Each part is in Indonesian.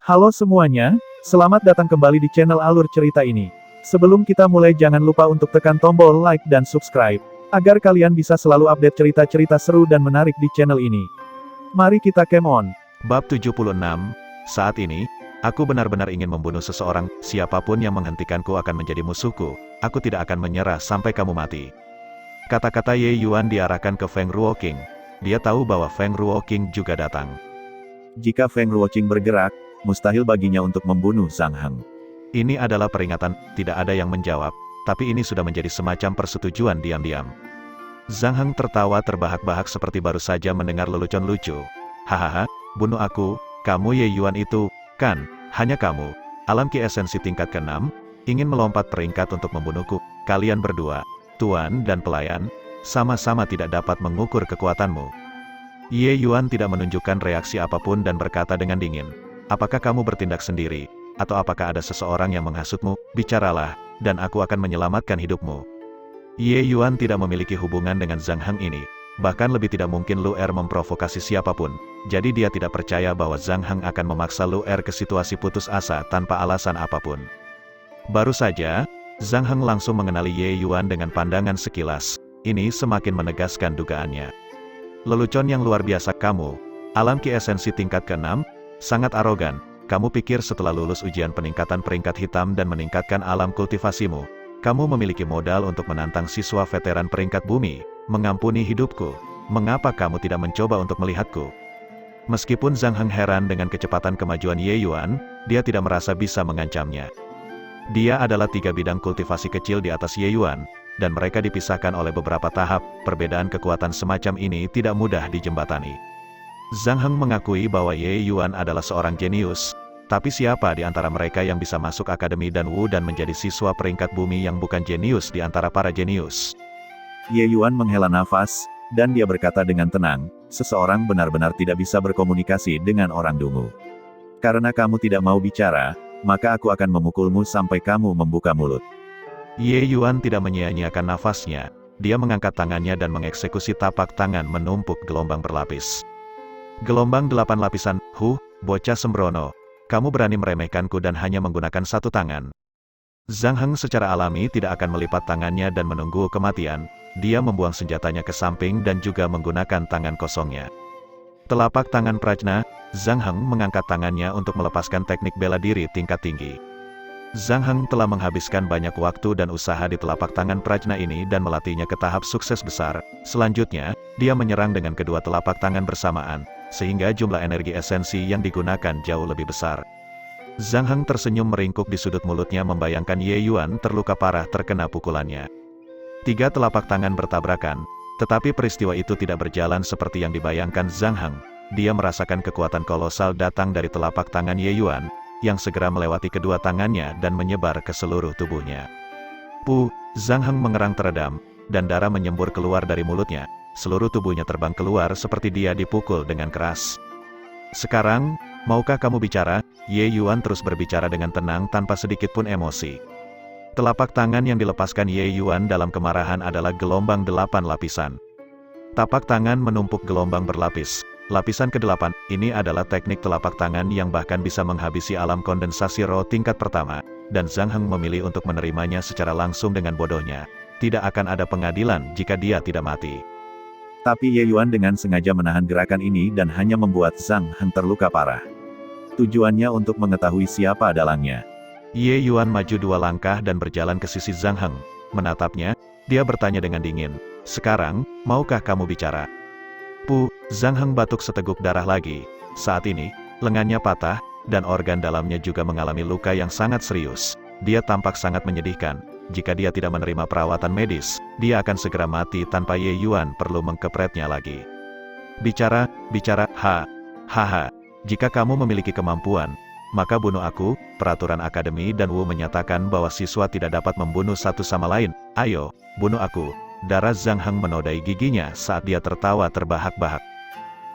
Halo semuanya, selamat datang kembali di channel Alur Cerita ini. Sebelum kita mulai jangan lupa untuk tekan tombol like dan subscribe, agar kalian bisa selalu update cerita-cerita seru dan menarik di channel ini. Mari kita game on. Bab 76, saat ini, aku benar-benar ingin membunuh seseorang, siapapun yang menghentikanku akan menjadi musuhku, aku tidak akan menyerah sampai kamu mati. Kata-kata Ye Yuan diarahkan ke Feng Ruoqing. Dia tahu bahwa Feng Ruoqing juga datang. Jika Feng Ruoqing bergerak, mustahil baginya untuk membunuh Zhang Heng. Ini adalah peringatan, tidak ada yang menjawab, tapi ini sudah menjadi semacam persetujuan diam-diam. Zhang Heng tertawa terbahak-bahak seperti baru saja mendengar lelucon lucu. Hahaha, bunuh aku, kamu Ye Yuan itu, kan, hanya kamu. Alam Ki esensi tingkat ke-6, ingin melompat peringkat untuk membunuhku, kalian berdua, tuan dan pelayan, sama-sama tidak dapat mengukur kekuatanmu. Ye Yuan tidak menunjukkan reaksi apapun dan berkata dengan dingin. Apakah kamu bertindak sendiri, atau apakah ada seseorang yang menghasutmu? Bicaralah, dan aku akan menyelamatkan hidupmu. Ye Yuan tidak memiliki hubungan dengan Zhang Heng ini, bahkan lebih tidak mungkin Lu Er memprovokasi siapapun, jadi dia tidak percaya bahwa Zhang Heng akan memaksa Lu Er ke situasi putus asa tanpa alasan apapun. Baru saja, Zhang Heng langsung mengenali Ye Yuan dengan pandangan sekilas, ini semakin menegaskan dugaannya. Lelucon yang luar biasa kamu, alam Ki esensi tingkat ke-6, sangat arogan, kamu pikir setelah lulus ujian peningkatan peringkat hitam dan meningkatkan alam kultivasimu, kamu memiliki modal untuk menantang siswa veteran peringkat bumi, mengampuni hidupku, mengapa kamu tidak mencoba untuk melihatku? Meskipun Zhang Heng heran dengan kecepatan kemajuan Ye Yuan, dia tidak merasa bisa mengancamnya. Dia adalah 3 bidang kultivasi kecil di atas Ye Yuan, dan mereka dipisahkan oleh beberapa tahap, perbedaan kekuatan semacam ini tidak mudah dijembatani. Zhang Heng mengakui bahwa Ye Yuan adalah seorang jenius, tapi siapa di antara mereka yang bisa masuk Akademi Dan Wu dan menjadi siswa peringkat bumi yang bukan jenius di antara para jenius? Ye Yuan menghela nafas, dan dia berkata dengan tenang, seseorang benar-benar tidak bisa berkomunikasi dengan orang dungu. Karena kamu tidak mau bicara, maka aku akan memukulmu sampai kamu membuka mulut. Ye Yuan tidak menyia-nyiakan nafasnya, dia mengangkat tangannya dan mengeksekusi tapak tangan menumpuk gelombang berlapis. Gelombang 8 lapisan, bocah sembrono. Kamu berani meremehkanku dan hanya menggunakan satu tangan. Zhang Heng secara alami tidak akan melipat tangannya dan menunggu kematian, dia membuang senjatanya ke samping dan juga menggunakan tangan kosongnya. Telapak tangan Prajna, Zhang Heng mengangkat tangannya untuk melepaskan teknik bela diri tingkat tinggi. Zhang Heng telah menghabiskan banyak waktu dan usaha di telapak tangan Prajna ini dan melatihnya ke tahap sukses besar. Selanjutnya, dia menyerang dengan kedua telapak tangan bersamaan, sehingga jumlah energi esensi yang digunakan jauh lebih besar. Zhang Heng tersenyum meringkuk di sudut mulutnya membayangkan Ye Yuan terluka parah terkena pukulannya. 3 telapak tangan bertabrakan, tetapi peristiwa itu tidak berjalan seperti yang dibayangkan Zhang Heng. Dia merasakan kekuatan kolosal datang dari telapak tangan Ye Yuan, yang segera melewati kedua tangannya dan menyebar ke seluruh tubuhnya. Zhang Heng mengerang teredam, dan darah menyembur keluar dari mulutnya. Seluruh tubuhnya terbang keluar seperti dia dipukul dengan keras. Sekarang, maukah kamu bicara? Ye Yuan terus berbicara dengan tenang tanpa sedikit pun emosi. Telapak tangan yang dilepaskan Ye Yuan dalam kemarahan adalah gelombang 8 lapisan. Tapak tangan menumpuk gelombang berlapis. Lapisan ke-8, ini adalah teknik telapak tangan yang bahkan bisa menghabisi alam kondensasi roh tingkat pertama, dan Zhang Heng memilih untuk menerimanya secara langsung dengan bodohnya. Tidak akan ada pengadilan jika dia tidak mati. Tapi Ye Yuan dengan sengaja menahan gerakan ini dan hanya membuat Zhang Heng terluka parah. Tujuannya untuk mengetahui siapa dalangnya. Ye Yuan maju 2 langkah dan berjalan ke sisi Zhang Heng. Menatapnya, dia bertanya dengan dingin, sekarang, maukah kamu bicara? Zhang Heng batuk seteguk darah lagi. Saat ini, lengannya patah, dan organ dalamnya juga mengalami luka yang sangat serius. Dia tampak sangat menyedihkan. Jika dia tidak menerima perawatan medis, dia akan segera mati tanpa Ye Yuan perlu mengkepretnya lagi. Bicara, haha. Jika kamu memiliki kemampuan, maka bunuh aku. Peraturan Akademi Dan Wu menyatakan bahwa siswa tidak dapat membunuh satu sama lain. Ayo, bunuh aku. Darah Zhang Heng menodai giginya saat dia tertawa terbahak-bahak.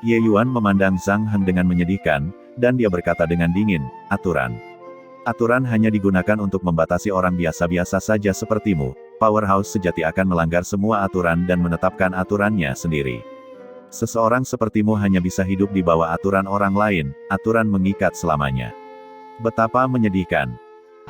Ye Yuan memandang Zhang Heng dengan menyedihkan, dan dia berkata dengan dingin, aturan. Aturan hanya digunakan untuk membatasi orang biasa-biasa saja sepertimu. Powerhouse sejati akan melanggar semua aturan dan menetapkan aturannya sendiri. Seseorang sepertimu hanya bisa hidup di bawah aturan orang lain, aturan mengikat selamanya. Betapa menyedihkan.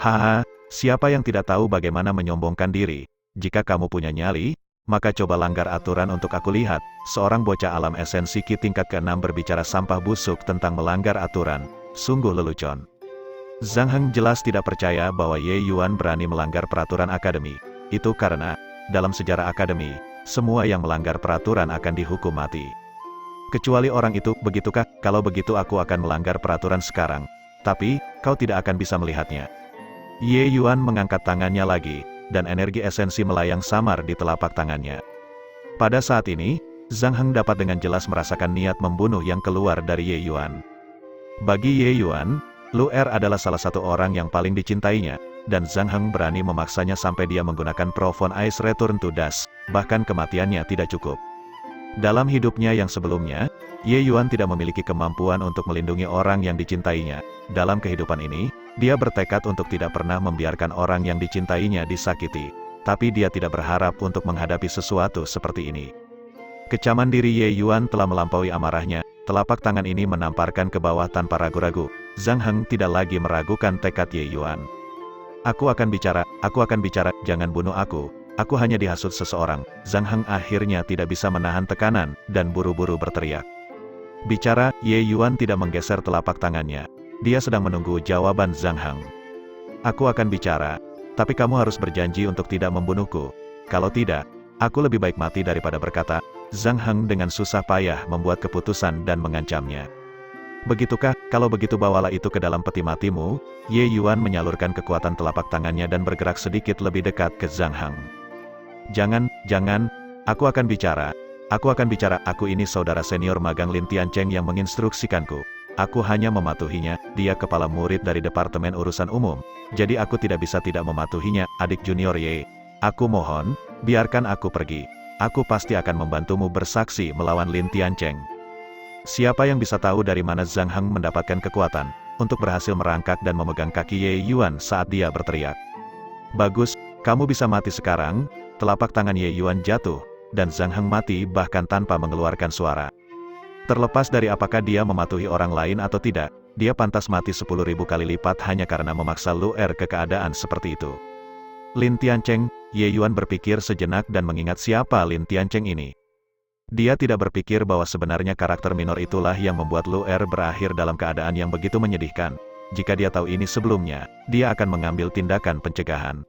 Haha, siapa yang tidak tahu bagaimana menyombongkan diri? Jika kamu punya nyali, maka coba langgar aturan untuk aku lihat. Seorang bocah alam esensi Ki tingkat ke-6 berbicara sampah busuk tentang melanggar aturan. Sungguh lelucon. Zhang Heng jelas tidak percaya bahwa Ye Yuan berani melanggar peraturan akademi. Itu karena, dalam sejarah akademi, semua yang melanggar peraturan akan dihukum mati. Kecuali orang itu, begitukah? Kalau begitu aku akan melanggar peraturan sekarang. Tapi, kau tidak akan bisa melihatnya. Ye Yuan mengangkat tangannya lagi, dan energi esensi melayang samar di telapak tangannya. Pada saat ini, Zhang Heng dapat dengan jelas merasakan niat membunuh yang keluar dari Ye Yuan. Bagi Ye Yuan, Lu Er adalah salah satu orang yang paling dicintainya, dan Zhang Heng berani memaksanya sampai dia menggunakan Profound Ice Return to Dust, bahkan kematiannya tidak cukup. Dalam hidupnya yang sebelumnya, Ye Yuan tidak memiliki kemampuan untuk melindungi orang yang dicintainya. Dalam kehidupan ini, dia bertekad untuk tidak pernah membiarkan orang yang dicintainya disakiti. Tapi dia tidak berharap untuk menghadapi sesuatu seperti ini. Kecaman diri Ye Yuan telah melampaui amarahnya, telapak tangan ini menamparkan ke bawah tanpa ragu-ragu. Zhang Heng tidak lagi meragukan tekad Ye Yuan. Aku akan bicara, jangan bunuh aku. Aku hanya dihasut seseorang. Zhang Heng akhirnya tidak bisa menahan tekanan, dan buru-buru berteriak. Bicara, Ye Yuan tidak menggeser telapak tangannya. Dia sedang menunggu jawaban Zhang Heng. Aku akan bicara, tapi kamu harus berjanji untuk tidak membunuhku. Kalau tidak, aku lebih baik mati daripada berkata. Zhang Heng dengan susah payah membuat keputusan dan mengancamnya. Begitukah? Kalau begitu bawalah itu ke dalam peti matimu. Ye Yuan menyalurkan kekuatan telapak tangannya dan bergerak sedikit lebih dekat ke Zhang Heng. Jangan, aku akan bicara. Aku ini saudara senior magang Lin Tiancheng yang menginstruksikanku. Aku hanya mematuhinya, dia kepala murid dari Departemen Urusan Umum. Jadi aku tidak bisa tidak mematuhinya, adik junior Ye. Aku mohon, biarkan aku pergi. Aku pasti akan membantumu bersaksi melawan Lin Tiancheng. Siapa yang bisa tahu dari mana Zhang Heng mendapatkan kekuatan untuk berhasil merangkak dan memegang kaki Ye Yuan saat dia berteriak. Bagus, kamu bisa mati sekarang. Telapak tangan Ye Yuan jatuh, dan Zhang Heng mati bahkan tanpa mengeluarkan suara. Terlepas dari apakah dia mematuhi orang lain atau tidak, dia pantas mati 10.000 kali lipat hanya karena memaksa Lu Er ke keadaan seperti itu. Lin Tiancheng, Ye Yuan berpikir sejenak dan mengingat siapa Lin Tiancheng ini. Dia tidak berpikir bahwa sebenarnya karakter minor itulah yang membuat Lu Er berakhir dalam keadaan yang begitu menyedihkan. Jika dia tahu ini sebelumnya, dia akan mengambil tindakan pencegahan.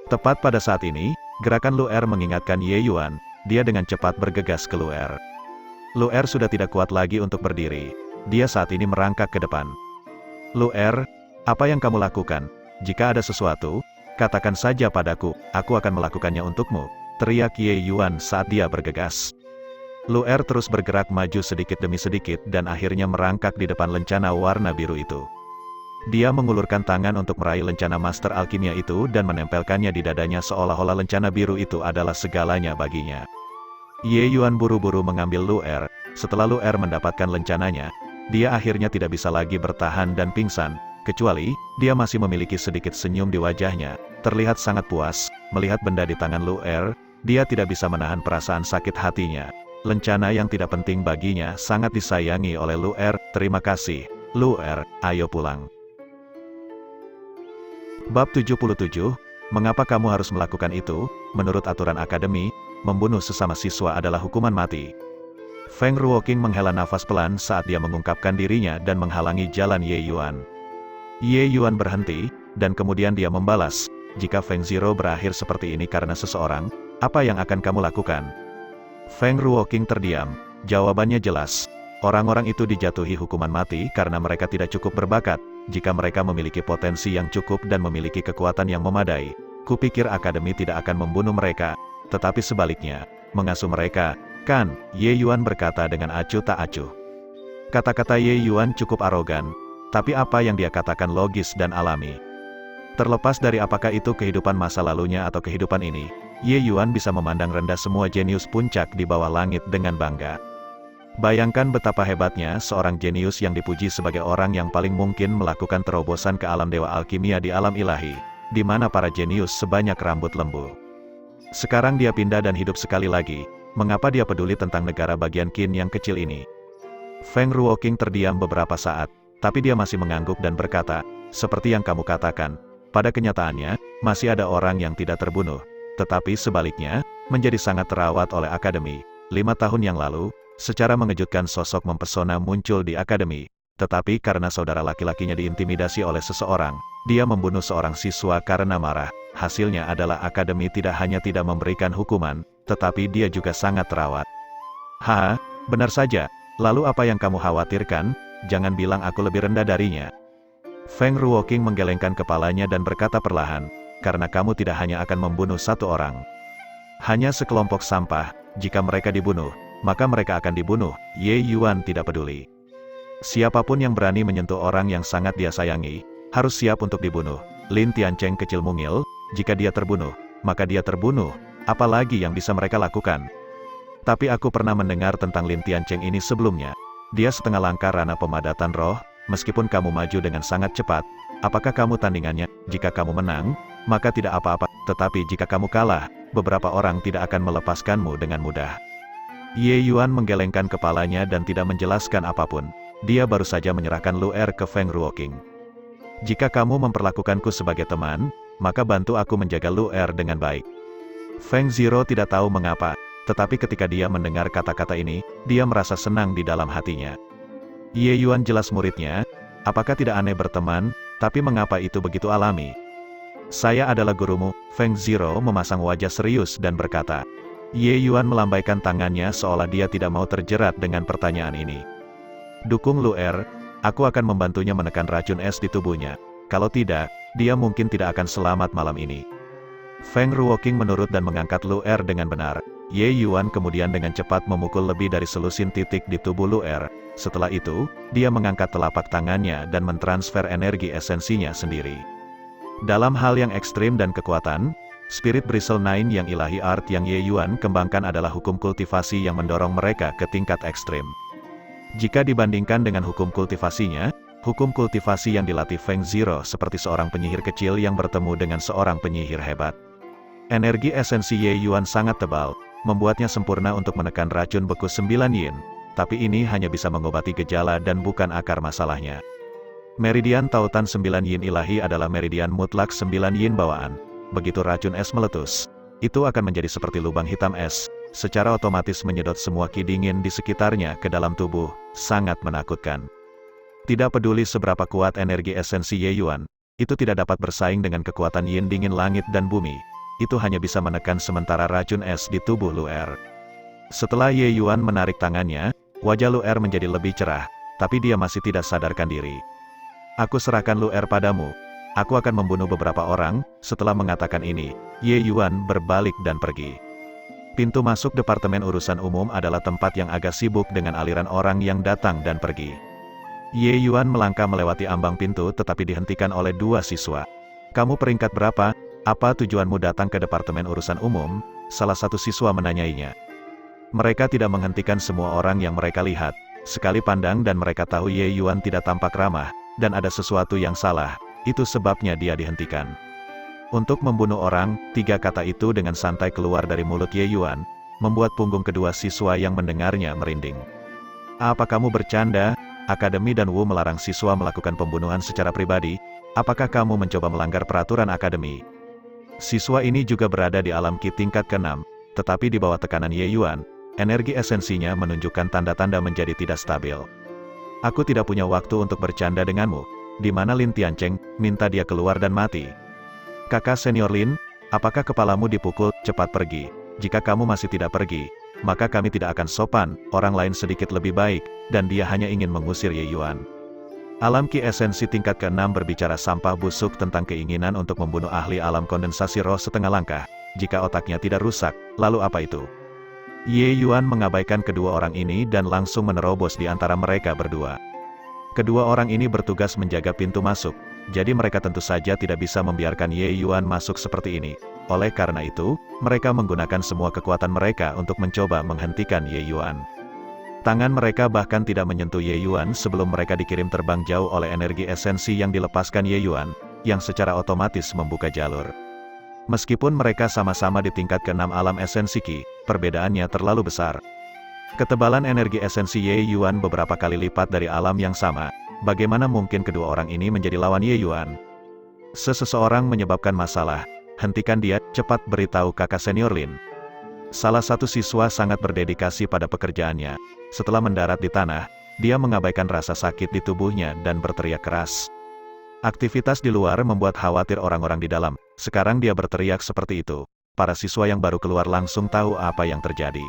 Tepat pada saat ini, gerakan Lu Er mengingatkan Ye Yuan. Dia dengan cepat bergegas ke Lu Er. Lu Er sudah tidak kuat lagi untuk berdiri. Dia saat ini merangkak ke depan. Lu Er, apa yang kamu lakukan? Jika ada sesuatu, katakan saja padaku, aku akan melakukannya untukmu, teriak Ye Yuan saat dia bergegas. Lu Er terus bergerak maju sedikit demi sedikit dan akhirnya merangkak di depan lencana warna biru itu. Dia mengulurkan tangan untuk meraih lencana Master Alkimia itu dan menempelkannya di dadanya seolah-olah lencana biru itu adalah segalanya baginya. Ye Yuan buru-buru mengambil Lu Er. Setelah Lu Er mendapatkan lencananya, dia akhirnya tidak bisa lagi bertahan dan pingsan, kecuali, dia masih memiliki sedikit senyum di wajahnya, terlihat sangat puas, melihat benda di tangan Lu Er, dia tidak bisa menahan perasaan sakit hatinya. Lencana yang tidak penting baginya sangat disayangi oleh Lu Er, terima kasih, Lu Er, ayo pulang. Bab 77, Mengapa kamu harus melakukan itu? Menurut aturan akademi, membunuh sesama siswa adalah hukuman mati. Feng Ruoqing menghela nafas pelan saat dia mengungkapkan dirinya dan menghalangi jalan Ye Yuan. Ye Yuan berhenti, dan kemudian dia membalas, jika Feng Zero berakhir seperti ini karena seseorang, apa yang akan kamu lakukan? Feng Ruoqing terdiam, jawabannya jelas. Orang-orang itu dijatuhi hukuman mati karena mereka tidak cukup berbakat. Jika mereka memiliki potensi yang cukup dan memiliki kekuatan yang memadai, kupikir akademi tidak akan membunuh mereka, tetapi sebaliknya, mengasuh mereka, kan? Ye Yuan berkata dengan acuh tak acuh. Kata-kata Ye Yuan cukup arogan, tapi apa yang dia katakan logis dan alami. Terlepas dari apakah itu kehidupan masa lalunya atau kehidupan ini, Ye Yuan bisa memandang rendah semua jenius puncak di bawah langit dengan bangga. Bayangkan betapa hebatnya seorang jenius yang dipuji sebagai orang yang paling mungkin melakukan terobosan ke alam dewa alkimia di alam ilahi, di mana para jenius sebanyak rambut lembu. Sekarang dia pindah dan hidup sekali lagi, mengapa dia peduli tentang negara bagian Qin yang kecil ini? Feng Ruoqing terdiam beberapa saat, tapi dia masih mengangguk dan berkata, seperti yang kamu katakan, pada kenyataannya, masih ada orang yang tidak terbunuh. Tetapi sebaliknya, menjadi sangat terawat oleh Akademi. 5 tahun yang lalu, secara mengejutkan sosok mempesona muncul di Akademi. Tetapi karena saudara laki-lakinya diintimidasi oleh seseorang, dia membunuh seorang siswa karena marah. Hasilnya adalah Akademi tidak hanya tidak memberikan hukuman, tetapi dia juga sangat terawat. Haha, benar saja. Lalu apa yang kamu khawatirkan? Jangan bilang aku lebih rendah darinya. Feng Ruoqing menggelengkan kepalanya dan berkata perlahan, karena kamu tidak hanya akan membunuh satu orang. Hanya sekelompok sampah, jika mereka dibunuh, maka mereka akan dibunuh. Ye Yuan tidak peduli. Siapapun yang berani menyentuh orang yang sangat dia sayangi, harus siap untuk dibunuh. Lin Tiancheng kecil mungil, jika dia terbunuh, maka dia terbunuh. Apalagi yang bisa mereka lakukan? Tapi aku pernah mendengar tentang Lin Tiancheng ini sebelumnya. Dia setengah langkah ranah pemadatan roh, meskipun kamu maju dengan sangat cepat. Apakah kamu tandingannya? Jika kamu menang, maka tidak apa-apa. Tetapi jika kamu kalah, beberapa orang tidak akan melepaskanmu dengan mudah. Ye Yuan menggelengkan kepalanya dan tidak menjelaskan apapun. Dia baru saja menyerahkan Lu'er ke Feng Ruoqing. Jika kamu memperlakukanku sebagai teman, maka bantu aku menjaga Lu'er dengan baik. Feng Ziro tidak tahu mengapa, tetapi ketika dia mendengar kata-kata ini, dia merasa senang di dalam hatinya. Ye Yuan jelas muridnya, apakah tidak aneh berteman, tapi mengapa itu begitu alami? Saya adalah gurumu. Feng Ziro memasang wajah serius dan berkata. Ye Yuan melambaikan tangannya seolah dia tidak mau terjerat dengan pertanyaan ini. Dukung Lu'er, aku akan membantunya menekan racun es di tubuhnya. Kalau tidak, dia mungkin tidak akan selamat malam ini. Feng Ruoqing menurut dan mengangkat Lu'er dengan benar. Ye Yuan kemudian dengan cepat memukul lebih dari selusin titik di tubuh Lu'er. Setelah itu, dia mengangkat telapak tangannya dan mentransfer energi esensinya sendiri. Dalam hal yang ekstrim dan kekuatan, Spirit Bristle Nine yang ilahi art yang Ye Yuan kembangkan adalah hukum kultivasi yang mendorong mereka ke tingkat ekstrim. Jika dibandingkan dengan hukum kultivasinya, hukum kultivasi yang dilatih Feng Ziro seperti seorang penyihir kecil yang bertemu dengan seorang penyihir hebat. Energi esensi Ye Yuan sangat tebal, membuatnya sempurna untuk menekan racun beku 9 yin, tapi ini hanya bisa mengobati gejala dan bukan akar masalahnya. Meridian tautan 9 yin ilahi adalah meridian mutlak 9 yin bawaan. Begitu racun es meletus, itu akan menjadi seperti lubang hitam es, secara otomatis menyedot semua ki dingin di sekitarnya ke dalam tubuh, sangat menakutkan. Tidak peduli seberapa kuat energi esensi Ye Yuan, itu tidak dapat bersaing dengan kekuatan yin dingin langit dan bumi. Itu hanya bisa menekan sementara racun es di tubuh Lu'er. Setelah Ye Yuan menarik tangannya, wajah Lu'er menjadi lebih cerah, tapi dia masih tidak sadarkan diri. Aku serahkan Lu'er padamu. Aku akan membunuh beberapa orang. Setelah mengatakan ini, Ye Yuan berbalik dan pergi. Pintu masuk Departemen Urusan Umum adalah tempat yang agak sibuk dengan aliran orang yang datang dan pergi. Ye Yuan melangkah melewati ambang pintu tetapi dihentikan oleh 2 siswa. Kamu peringkat berapa? Apa tujuanmu datang ke Departemen Urusan Umum? Salah satu siswa menanyainya. Mereka tidak menghentikan semua orang yang mereka lihat. Sekali pandang dan mereka tahu Ye Yuan tidak tampak ramah, dan ada sesuatu yang salah. Itu sebabnya dia dihentikan. Untuk membunuh orang, 3 kata itu dengan santai keluar dari mulut Ye Yuan, membuat punggung kedua siswa yang mendengarnya merinding. Apa kamu bercanda? Akademi dan Wu melarang siswa melakukan pembunuhan secara pribadi. Apakah kamu mencoba melanggar peraturan akademi? Siswa ini juga berada di alam ki tingkat ke-6, tetapi di bawah tekanan Ye Yuan, energi esensinya menunjukkan tanda-tanda menjadi tidak stabil. Aku tidak punya waktu untuk bercanda denganmu. Di mana Lin Tiancheng? Minta dia keluar dan mati. Kakak senior Lin, apakah kepalamu dipukul? Cepat pergi. Jika kamu masih tidak pergi, maka kami tidak akan sopan. Orang lain sedikit lebih baik, dan dia hanya ingin mengusir Ye Yuan. Alam ki esensi tingkat ke-6 berbicara sampah busuk tentang keinginan untuk membunuh ahli alam kondensasi roh setengah langkah. Jika otaknya tidak rusak, lalu apa itu? Ye Yuan mengabaikan kedua orang ini dan langsung menerobos di antara mereka berdua. Kedua orang ini bertugas menjaga pintu masuk, jadi mereka tentu saja tidak bisa membiarkan Ye Yuan masuk seperti ini. Oleh karena itu, mereka menggunakan semua kekuatan mereka untuk mencoba menghentikan Ye Yuan. Tangan mereka bahkan tidak menyentuh Ye Yuan sebelum mereka dikirim terbang jauh oleh energi esensi yang dilepaskan Ye Yuan, yang secara otomatis membuka jalur. Meskipun mereka sama-sama di tingkat ke-6 alam esensi Ki, perbedaannya terlalu besar. Ketebalan energi esensi Ye Yuan beberapa kali lipat dari alam yang sama, bagaimana mungkin kedua orang ini menjadi lawan Ye Yuan? Seseorang menyebabkan masalah, hentikan dia, cepat beritahu kakak senior Lin. Salah satu siswa sangat berdedikasi pada pekerjaannya. Setelah mendarat di tanah, dia mengabaikan rasa sakit di tubuhnya dan berteriak keras. Aktivitas di luar membuat khawatir orang-orang di dalam. Sekarang dia berteriak seperti itu. Para siswa yang baru keluar langsung tahu apa yang terjadi.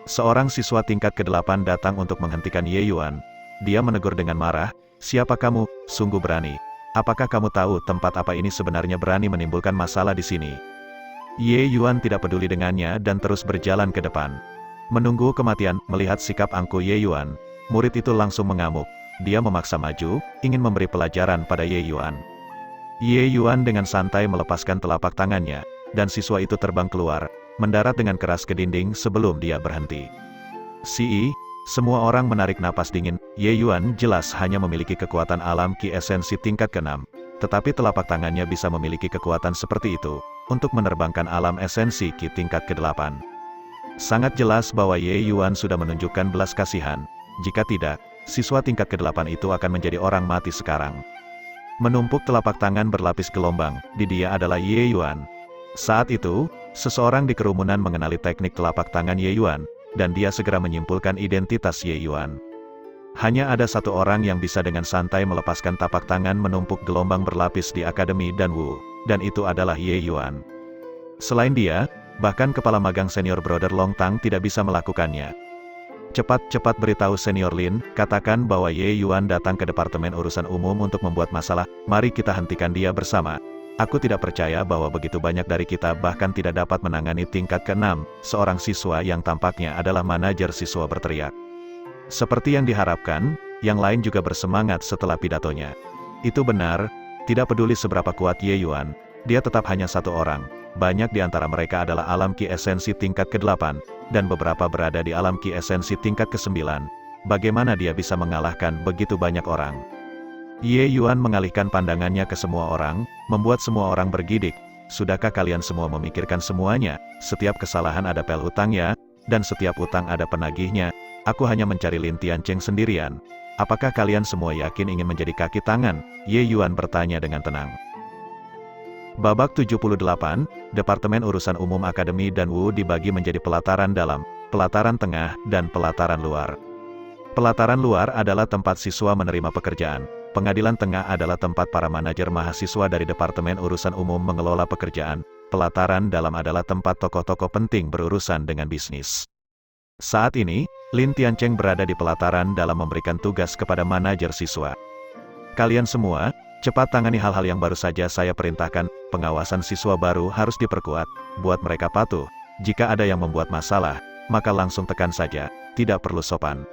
Seorang siswa tingkat ke-8 datang untuk menghentikan Ye Yuan. Dia menegur dengan marah, "Siapa kamu? Sungguh berani. Apakah kamu tahu tempat apa ini sebenarnya berani menimbulkan masalah di sini?" Ye Yuan tidak peduli dengannya dan terus berjalan ke depan. Menunggu kematian, melihat sikap angkuh Ye Yuan, murid itu langsung mengamuk. Dia memaksa maju, ingin memberi pelajaran pada Ye Yuan. Ye Yuan dengan santai melepaskan telapak tangannya, dan siswa itu terbang keluar, mendarat dengan keras ke dinding sebelum dia berhenti. Semua orang menarik napas dingin. Ye Yuan jelas hanya memiliki kekuatan alam ki esensi tingkat ke-6, tetapi telapak tangannya bisa memiliki kekuatan seperti itu, untuk menerbangkan alam esensi ki tingkat ke-8. Sangat jelas bahwa Ye Yuan sudah menunjukkan belas kasihan. Jika tidak, siswa tingkat ke-8 itu akan menjadi orang mati sekarang. Menumpuk telapak tangan berlapis gelombang, di dia adalah Ye Yuan. Saat itu, seseorang di kerumunan mengenali teknik telapak tangan Ye Yuan, dan dia segera menyimpulkan identitas Ye Yuan. Hanya ada satu orang yang bisa dengan santai melepaskan tapak tangan menumpuk gelombang berlapis di Akademi Dan Wu, dan itu adalah Ye Yuan. Selain dia, bahkan kepala magang senior Brother Long Tang tidak bisa melakukannya. Cepat-cepat beritahu senior Lin, katakan bahwa Ye Yuan datang ke Departemen Urusan Umum untuk membuat masalah, mari kita hentikan dia bersama. Aku tidak percaya bahwa begitu banyak dari kita bahkan tidak dapat menangani tingkat ke-6, seorang siswa yang tampaknya adalah manajer siswa berteriak. Seperti yang diharapkan, yang lain juga bersemangat setelah pidatonya. Itu benar, tidak peduli seberapa kuat Ye Yuan, dia tetap hanya satu orang. Banyak di antara mereka adalah alam ki esensi tingkat ke-8, dan beberapa berada di alam ki esensi tingkat ke-9. Bagaimana dia bisa mengalahkan begitu banyak orang? Ye Yuan mengalihkan pandangannya ke semua orang, membuat semua orang bergidik. Sudahkah kalian semua memikirkan semuanya? Setiap kesalahan ada pel hutangnya, dan setiap utang ada penagihnya. Aku hanya mencari Lin Tiancheng sendirian. Apakah kalian semua yakin ingin menjadi kaki tangan? Ye Yuan bertanya dengan tenang. Babak 78, Departemen Urusan Umum Akademi Dan Wu dibagi menjadi pelataran dalam, pelataran tengah, dan pelataran luar. Pelataran luar adalah tempat siswa menerima pekerjaan. Pengadilan tengah adalah tempat para manajer mahasiswa dari Departemen Urusan Umum mengelola pekerjaan. Pelataran dalam adalah tempat tokoh-tokoh penting berurusan dengan bisnis. Saat ini, Lin Tiancheng berada di pelataran dalam memberikan tugas kepada manajer siswa. Kalian semua, cepat tangani hal-hal yang baru saja saya perintahkan. Pengawasan siswa baru harus diperkuat, buat mereka patuh. Jika ada yang membuat masalah, maka langsung tekan saja, tidak perlu sopan.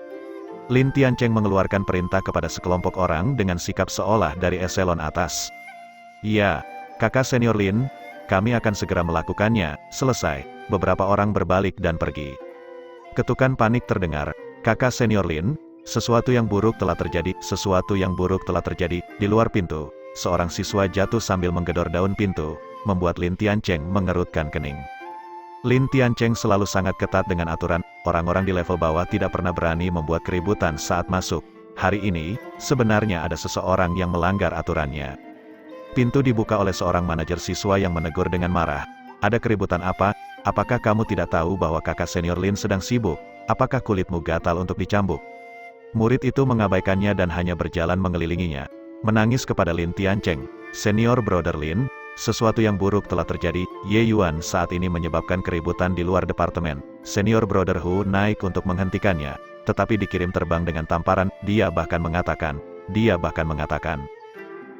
Lin Tiancheng mengeluarkan perintah kepada sekelompok orang dengan sikap seolah dari eselon atas. "Ya, kakak senior Lin, kami akan segera melakukannya." Selesai, beberapa orang berbalik dan pergi. Ketukan panik terdengar. "Kakak senior Lin, sesuatu yang buruk telah terjadi, sesuatu yang buruk telah terjadi." Di luar pintu, seorang siswa jatuh sambil menggedor daun pintu, membuat Lin Tiancheng mengerutkan kening. Lin Tiancheng selalu sangat ketat dengan aturan, orang-orang di level bawah tidak pernah berani membuat keributan saat masuk. Hari ini, sebenarnya ada seseorang yang melanggar aturannya. Pintu dibuka oleh seorang manajer siswa yang menegur dengan marah. "Ada keributan apa? Apakah kamu tidak tahu bahwa kakak senior Lin sedang sibuk? Apakah kulitmu gatal untuk dicambuk?" Murid itu mengabaikannya dan hanya berjalan mengelilinginya. Menangis kepada Lin Tiancheng, "Senior Brother Lin, sesuatu yang buruk telah terjadi. Ye Yuan saat ini menyebabkan keributan di luar departemen. Senior Brother Hu naik untuk menghentikannya, tetapi dikirim terbang dengan tamparan. Dia bahkan mengatakan.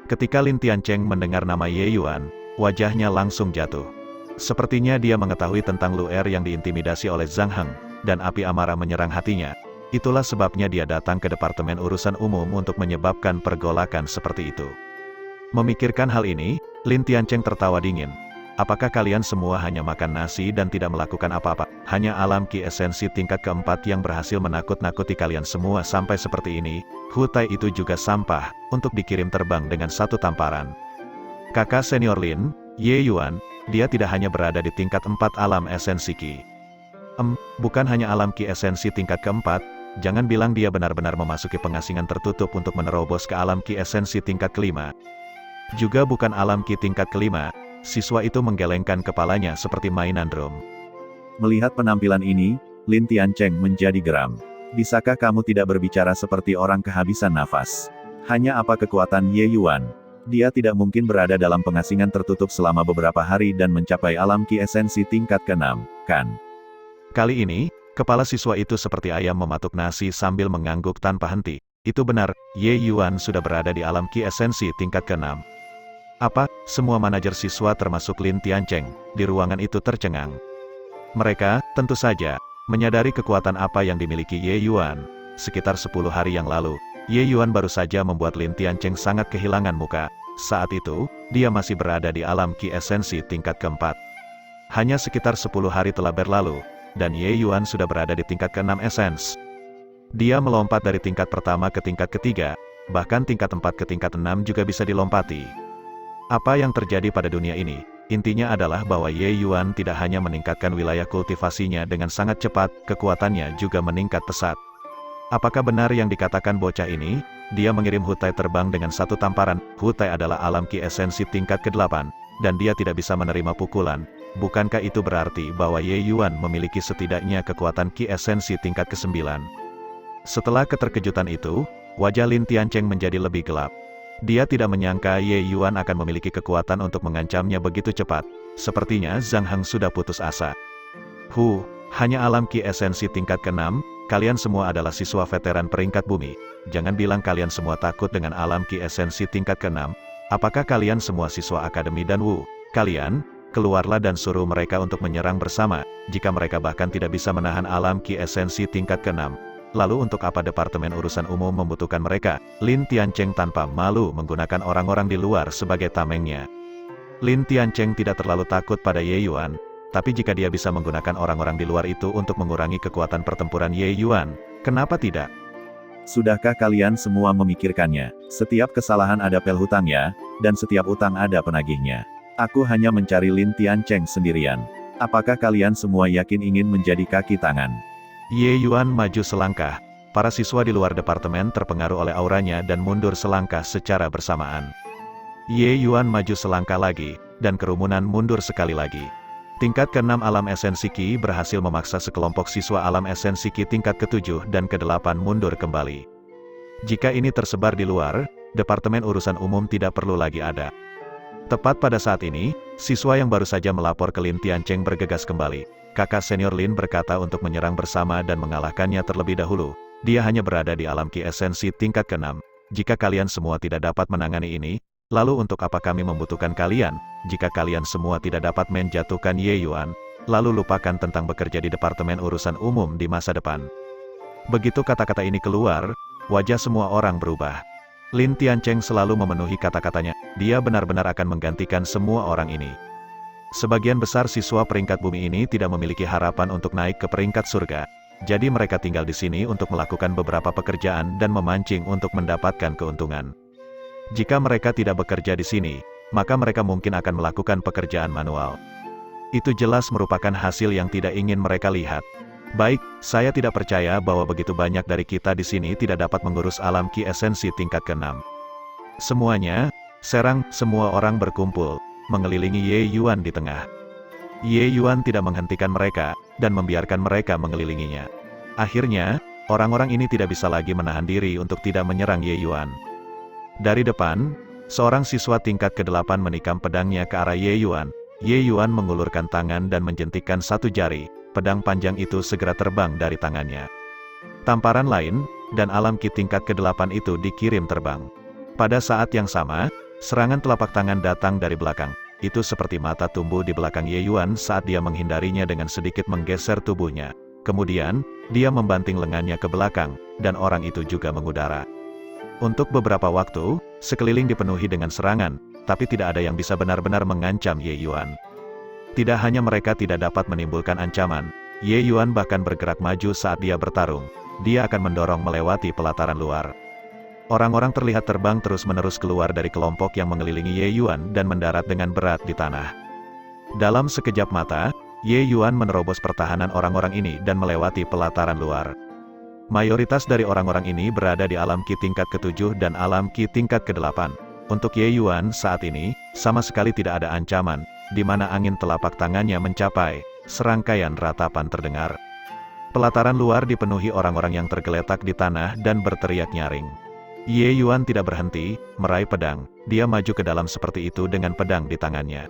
Ketika Lin Tiancheng mendengar nama Ye Yuan, wajahnya langsung jatuh. Sepertinya dia mengetahui tentang Luer yang diintimidasi oleh Zhang Heng, dan api amarah menyerang hatinya. Itulah sebabnya dia datang ke Departemen Urusan Umum untuk menyebabkan pergolakan seperti itu. Memikirkan hal ini, Lin Tiancheng tertawa dingin. "Apakah kalian semua hanya makan nasi dan tidak melakukan apa-apa? Hanya alam ki esensi tingkat ke-4 yang berhasil menakut-nakuti kalian semua sampai seperti ini. Hu Tai itu juga sampah, untuk dikirim terbang dengan satu tamparan." Kakak senior Lin, Ye Yuan, dia tidak hanya berada di tingkat 4 alam esensi ki. Bukan hanya alam ki esensi tingkat ke-4, Jangan bilang dia benar-benar memasuki pengasingan tertutup untuk menerobos ke alam ki esensi tingkat kelima. Juga bukan alam ki tingkat kelima, siswa itu menggelengkan kepalanya seperti mainan drum. Melihat penampilan ini, Lin Tiancheng menjadi geram. Bisakah kamu tidak berbicara seperti orang kehabisan nafas? Hanya apa kekuatan Ye Yuan? Dia tidak mungkin berada dalam pengasingan tertutup selama beberapa hari dan mencapai alam ki esensi tingkat ke-6, kan? Kali ini, kepala siswa itu seperti ayam mematuk nasi sambil mengangguk tanpa henti. Itu benar, Ye Yuan sudah berada di alam ki esensi tingkat ke-6. Apa? Semua manajer siswa termasuk Lin Tiancheng, di ruangan itu tercengang. Mereka, tentu saja, menyadari kekuatan apa yang dimiliki Ye Yuan. Sekitar 10 hari yang lalu, Ye Yuan baru saja membuat Lin Tiancheng sangat kehilangan muka. Saat itu, dia masih berada di alam ki esensi tingkat ke-4. Hanya sekitar 10 hari telah berlalu, dan Ye Yuan sudah berada di tingkat ke-6 esens. Dia melompat dari tingkat pertama ke tingkat ketiga, bahkan tingkat 4 ke tingkat 6 juga bisa dilompati. Apa yang terjadi pada dunia ini? Intinya adalah bahwa Ye Yuan tidak hanya meningkatkan wilayah kultivasinya dengan sangat cepat, kekuatannya juga meningkat pesat. Apakah benar yang dikatakan bocah ini? Dia mengirim Hutai terbang dengan satu tamparan. Hutai adalah alam ki esensi tingkat ke-8, dan dia tidak bisa menerima pukulan. Bukankah itu berarti bahwa Ye Yuan memiliki setidaknya kekuatan ki esensi tingkat ke-9? Setelah keterkejutan itu, wajah Lin Tiancheng menjadi lebih gelap. Dia tidak menyangka Ye Yuan akan memiliki kekuatan untuk mengancamnya begitu cepat. Sepertinya Zhang Heng sudah putus asa. Hanya alam ki esensi tingkat ke-6, kalian semua adalah siswa veteran peringkat bumi. Jangan bilang kalian semua takut dengan alam ki esensi tingkat ke-6. Apakah kalian semua siswa akademi dan Wu? Kalian, keluarlah dan suruh mereka untuk menyerang bersama, jika mereka bahkan tidak bisa menahan alam ki esensi tingkat ke-6. Lalu untuk apa Departemen Urusan Umum membutuhkan mereka? Lin Tiancheng tanpa malu menggunakan orang-orang di luar sebagai tamengnya. Lin Tiancheng tidak terlalu takut pada Ye Yuan, tapi jika dia bisa menggunakan orang-orang di luar itu untuk mengurangi kekuatan pertempuran Ye Yuan, kenapa tidak? Sudahkah kalian semua memikirkannya? Setiap kesalahan ada pelhutangnya, dan setiap utang ada penagihnya. Aku hanya mencari Lin Tiancheng sendirian. Apakah kalian semua yakin ingin menjadi kaki tangan? Ye Yuan maju selangkah. Para siswa di luar departemen terpengaruh oleh auranya dan mundur selangkah secara bersamaan. Ye Yuan maju selangkah lagi, dan kerumunan mundur sekali lagi. Tingkat ke-6 alam esensi Qi berhasil memaksa sekelompok siswa alam esensi Qi tingkat ke-7 dan ke-8 mundur kembali. Jika ini tersebar di luar, Departemen Urusan Umum tidak perlu lagi ada. Tepat pada saat ini, siswa yang baru saja melapor ke Lin Tiancheng bergegas kembali. Kakak senior Lin berkata untuk menyerang bersama dan mengalahkannya terlebih dahulu. Dia hanya berada di alam ki esensi tingkat ke-6. Jika kalian semua tidak dapat menangani ini, lalu untuk apa kami membutuhkan kalian? Jika kalian semua tidak dapat menjatuhkan Ye Yuan, lalu lupakan tentang bekerja di Departemen Urusan Umum di masa depan. Begitu kata-kata ini keluar, wajah semua orang berubah. Lin Tiancheng selalu memenuhi kata-katanya. Dia benar-benar akan menggantikan semua orang ini. Sebagian besar siswa peringkat bumi ini tidak memiliki harapan untuk naik ke peringkat surga. Jadi mereka tinggal di sini untuk melakukan beberapa pekerjaan dan memancing untuk mendapatkan keuntungan. Jika mereka tidak bekerja di sini, maka mereka mungkin akan melakukan pekerjaan manual. Itu jelas merupakan hasil yang tidak ingin mereka lihat. Baik, saya tidak percaya bahwa begitu banyak dari kita di sini tidak dapat mengurus alam ki esensi tingkat ke-6. Semuanya, semua orang berkumpul, mengelilingi Ye Yuan di tengah. Ye Yuan tidak menghentikan mereka, dan membiarkan mereka mengelilinginya. Akhirnya, orang-orang ini tidak bisa lagi menahan diri untuk tidak menyerang Ye Yuan. Dari depan, seorang siswa tingkat ke-8 menikam pedangnya ke arah Ye Yuan. Ye Yuan mengulurkan tangan dan menjentikkan satu jari, pedang panjang itu segera terbang dari tangannya. Tamparan lain, dan alam ki tingkat ke-8 itu dikirim terbang. Pada saat yang sama, serangan telapak tangan datang dari belakang. Itu seperti mata tumbuh di belakang Ye Yuan saat dia menghindarinya dengan sedikit menggeser tubuhnya. Kemudian, dia membanting lengannya ke belakang, dan orang itu juga mengudara. Untuk beberapa waktu, sekeliling dipenuhi dengan serangan, tapi tidak ada yang bisa benar-benar mengancam Ye Yuan. Tidak hanya mereka tidak dapat menimbulkan ancaman, Ye Yuan bahkan bergerak maju saat dia bertarung. Dia akan mendorong melewati pelataran luar. Orang-orang terlihat terbang terus-menerus keluar dari kelompok yang mengelilingi Ye Yuan dan mendarat dengan berat di tanah. Dalam sekejap mata, Ye Yuan menerobos pertahanan orang-orang ini dan melewati pelataran luar. Mayoritas dari orang-orang ini berada di alam Qi tingkat ke-7 dan alam Qi tingkat ke-8. Untuk Ye Yuan saat ini, sama sekali tidak ada ancaman, di mana angin telapak tangannya mencapai, serangkaian ratapan terdengar. Pelataran luar dipenuhi orang-orang yang tergeletak di tanah dan berteriak nyaring. Ye Yuan tidak berhenti, meraih pedang, dia maju ke dalam seperti itu dengan pedang di tangannya.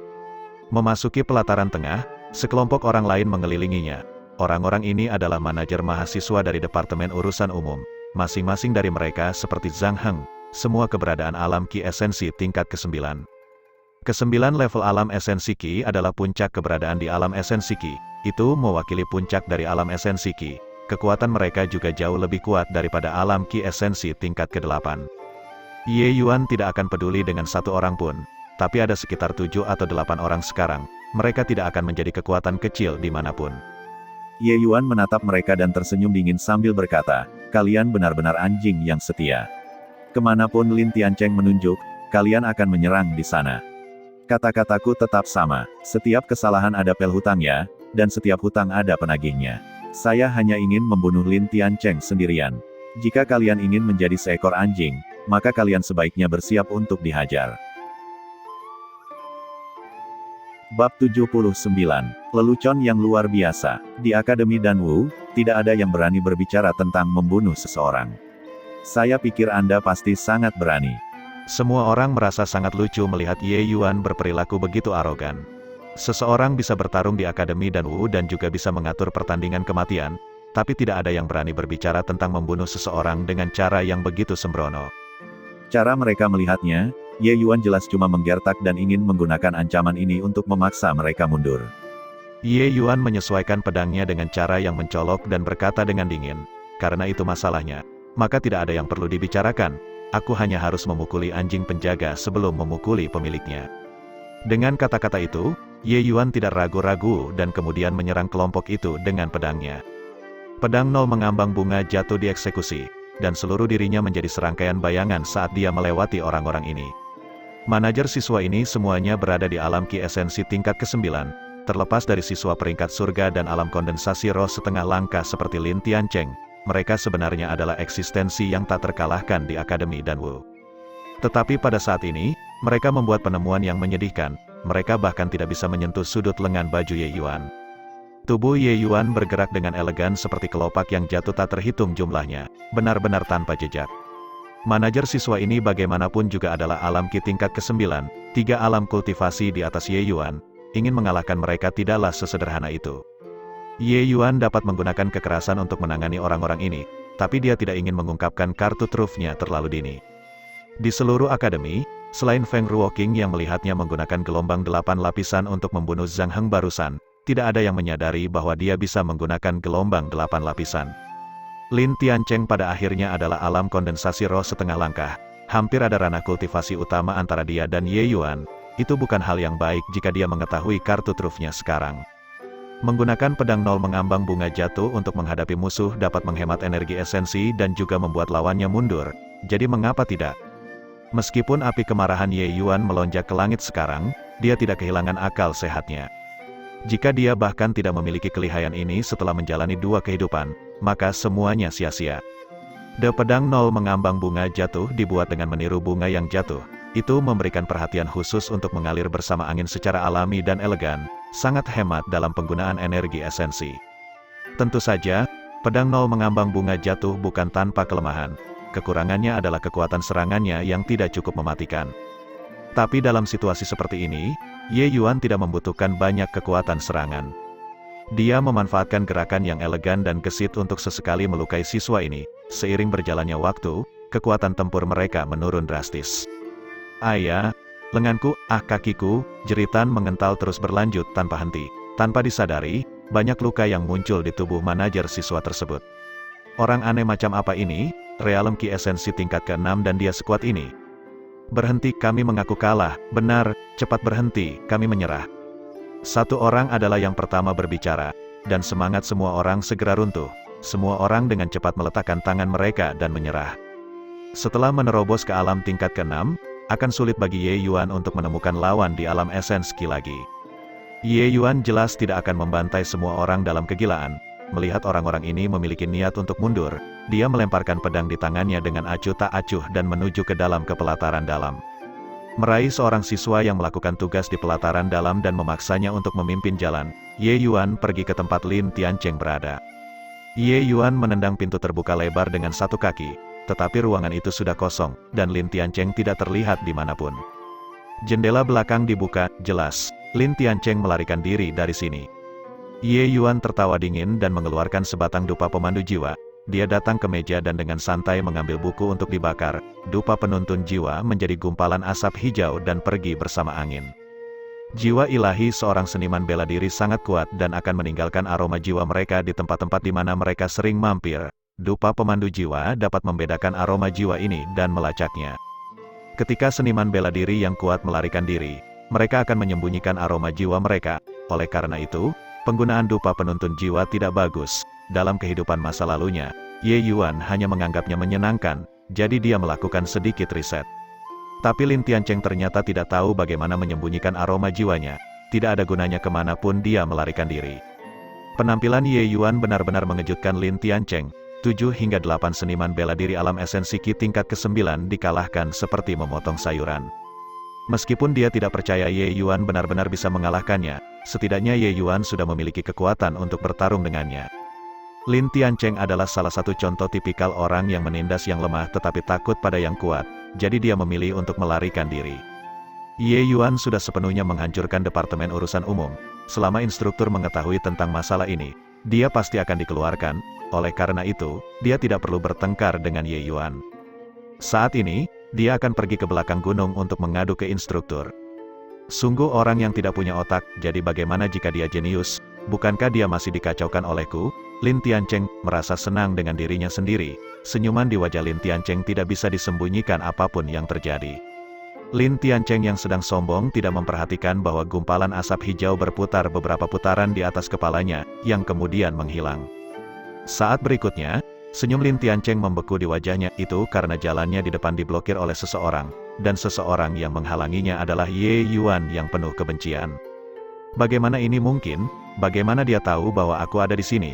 Memasuki pelataran tengah, sekelompok orang lain mengelilinginya. Orang-orang ini adalah manajer mahasiswa dari Departemen Urusan Umum. Masing-masing dari mereka seperti Zhang Heng, semua keberadaan alam Qi esensi tingkat ke-9. Ke-9 level alam esensi Qi adalah puncak keberadaan di alam esensi Qi. Itu mewakili puncak dari alam esensi Qi. Kekuatan mereka juga jauh lebih kuat daripada alam Qi esensi tingkat ke-8. Ye Yuan tidak akan peduli dengan satu orang pun. Tapi ada sekitar 7 atau 8 orang sekarang. Mereka tidak akan menjadi kekuatan kecil dimanapun. Ye Yuan menatap mereka dan tersenyum dingin sambil berkata, kalian benar-benar anjing yang setia. Kemanapun Lin Tiancheng menunjuk, kalian akan menyerang di sana. Kata-kataku tetap sama, setiap kesalahan ada pel hutangnya, dan setiap hutang ada penagihnya. Saya hanya ingin membunuh Lin Tiancheng sendirian. Jika kalian ingin menjadi seekor anjing, maka kalian sebaiknya bersiap untuk dihajar. Bab 79. Lelucon yang luar biasa. Di Akademi Danwu, tidak ada yang berani berbicara tentang membunuh seseorang. Saya pikir Anda pasti sangat berani. Semua orang merasa sangat lucu melihat Ye Yuan berperilaku begitu arogan. Seseorang bisa bertarung di Akademi Danwu dan juga bisa mengatur pertandingan kematian, tapi tidak ada yang berani berbicara tentang membunuh seseorang dengan cara yang begitu sembrono. Cara mereka melihatnya, Ye Yuan jelas cuma menggertak dan ingin menggunakan ancaman ini untuk memaksa mereka mundur. Ye Yuan menyesuaikan pedangnya dengan cara yang mencolok dan berkata dengan dingin, karena itu masalahnya, maka tidak ada yang perlu dibicarakan, aku hanya harus memukuli anjing penjaga sebelum memukuli pemiliknya. Dengan kata-kata itu, Ye Yuan tidak ragu-ragu dan kemudian menyerang kelompok itu dengan pedangnya. Pedang nol mengambang bunga jatuh dieksekusi, dan seluruh dirinya menjadi serangkaian bayangan saat dia melewati orang-orang ini. Manajer siswa ini semuanya berada di alam Qi esensi tingkat ke-9, terlepas dari siswa peringkat surga dan alam kondensasi roh setengah langkah seperti Lin Tiancheng, mereka sebenarnya adalah eksistensi yang tak terkalahkan di Akademi Danwu. Tetapi pada saat ini, mereka membuat penemuan yang menyedihkan, mereka bahkan tidak bisa menyentuh sudut lengan baju Ye Yuan. Tubuh Ye Yuan bergerak dengan elegan seperti kelopak yang jatuh tak terhitung jumlahnya, benar-benar tanpa jejak. Manajer siswa ini bagaimanapun juga adalah alam Qi tingkat ke-9, 3 alam kultivasi di atas Ye Yuan, ingin mengalahkan mereka tidaklah sesederhana itu. Ye Yuan dapat menggunakan kekerasan untuk menangani orang-orang ini, tapi dia tidak ingin mengungkapkan kartu trufnya terlalu dini. Di seluruh akademi, selain Feng Ruoqing yang melihatnya menggunakan gelombang 8 lapisan untuk membunuh Zhang Heng barusan, tidak ada yang menyadari bahwa dia bisa menggunakan gelombang 8 lapisan. Lin Tiancheng pada akhirnya adalah alam kondensasi roh setengah langkah, hampir ada ranah kultivasi utama antara dia dan Ye Yuan, itu bukan hal yang baik jika dia mengetahui kartu trufnya sekarang. Menggunakan pedang nol mengambang bunga jatuh untuk menghadapi musuh dapat menghemat energi esensi dan juga membuat lawannya mundur, jadi mengapa tidak? Meskipun api kemarahan Ye Yuan melonjak ke langit sekarang, dia tidak kehilangan akal sehatnya. Jika dia bahkan tidak memiliki kelihayan ini setelah menjalani 2 kehidupan, maka semuanya sia-sia. The pedang nol mengambang bunga jatuh dibuat dengan meniru bunga yang jatuh. Itu memberikan perhatian khusus untuk mengalir bersama angin secara alami dan elegan, sangat hemat dalam penggunaan energi esensi. Tentu saja, pedang nol mengambang bunga jatuh bukan tanpa kelemahan. Kekurangannya adalah kekuatan serangannya yang tidak cukup mematikan. Tapi dalam situasi seperti ini, Ye Yuan tidak membutuhkan banyak kekuatan serangan. Dia memanfaatkan gerakan yang elegan dan gesit untuk sesekali melukai siswa ini. Seiring berjalannya waktu, kekuatan tempur mereka menurun drastis. Ayah, lenganku, kakiku, jeritan mengental terus berlanjut tanpa henti. Tanpa disadari, banyak luka yang muncul di tubuh manajer siswa tersebut. Orang aneh macam apa ini? Realem Qi esensi tingkat ke-6 dan dia sekuat ini. Berhenti, kami mengaku kalah. Benar, cepat berhenti, kami menyerah. Satu orang adalah yang pertama berbicara, dan semangat semua orang segera runtuh. Semua orang dengan cepat meletakkan tangan mereka dan menyerah. Setelah menerobos ke alam tingkat ke-6, akan sulit bagi Ye Yuan untuk menemukan lawan di alam esens Qi lagi. Ye Yuan jelas tidak akan membantai semua orang dalam kegilaan. Melihat orang-orang ini memiliki niat untuk mundur, dia melemparkan pedang di tangannya dengan acuh tak acuh dan menuju ke dalam ke pelataran dalam. Meraih seorang siswa yang melakukan tugas di pelataran dalam dan memaksanya untuk memimpin jalan, Ye Yuan pergi ke tempat Lin Tiancheng berada. Ye Yuan menendang pintu terbuka lebar dengan satu kaki, tetapi ruangan itu sudah kosong, dan Lin Tiancheng tidak terlihat dimanapun. Jendela belakang dibuka, jelas, Lin Tiancheng melarikan diri dari sini. Ye Yuan tertawa dingin dan mengeluarkan sebatang dupa pemandu jiwa. Dia datang ke meja dan dengan santai mengambil buku untuk dibakar. Dupa penuntun jiwa menjadi gumpalan asap hijau dan pergi bersama angin. Jiwa ilahi seorang seniman bela diri sangat kuat dan akan meninggalkan aroma jiwa mereka di tempat-tempat di mana mereka sering mampir. Dupa pemandu jiwa dapat membedakan aroma jiwa ini dan melacaknya. Ketika seniman bela diri yang kuat melarikan diri, mereka akan menyembunyikan aroma jiwa mereka. Oleh karena itu, penggunaan dupa penuntun jiwa tidak bagus. Dalam kehidupan masa lalunya, Ye Yuan hanya menganggapnya menyenangkan, jadi dia melakukan sedikit riset. Tapi Lin Tiancheng ternyata tidak tahu bagaimana menyembunyikan aroma jiwanya. Tidak ada gunanya kemanapun dia melarikan diri. Penampilan Ye Yuan benar-benar mengejutkan Lin Tiancheng. 7 hingga 8 seniman bela diri alam esensi Qi tingkat ke-9 dikalahkan seperti memotong sayuran. Meskipun dia tidak percaya Ye Yuan benar-benar bisa mengalahkannya, setidaknya Ye Yuan sudah memiliki kekuatan untuk bertarung dengannya. Lin Tiancheng adalah salah satu contoh tipikal orang yang menindas yang lemah tetapi takut pada yang kuat, jadi dia memilih untuk melarikan diri. Ye Yuan sudah sepenuhnya menghancurkan Departemen Urusan Umum. Selama instruktur mengetahui tentang masalah ini, dia pasti akan dikeluarkan. Oleh karena itu, dia tidak perlu bertengkar dengan Ye Yuan. Saat ini, dia akan pergi ke belakang gunung untuk mengadu ke instruktur. Sungguh orang yang tidak punya otak, jadi bagaimana jika dia jenius? Bukankah dia masih dikacaukan olehku? Lin Tiancheng merasa senang dengan dirinya sendiri. Senyuman di wajah Lin Tiancheng tidak bisa disembunyikan apapun yang terjadi. Lin Tiancheng yang sedang sombong tidak memperhatikan bahwa gumpalan asap hijau berputar beberapa putaran di atas kepalanya, yang kemudian menghilang. Saat berikutnya, senyum Lin Tiancheng membeku di wajahnya, itu karena jalannya di depan diblokir oleh seseorang, dan seseorang yang menghalanginya adalah Ye Yuan yang penuh kebencian. Bagaimana ini mungkin? Bagaimana dia tahu bahwa aku ada di sini?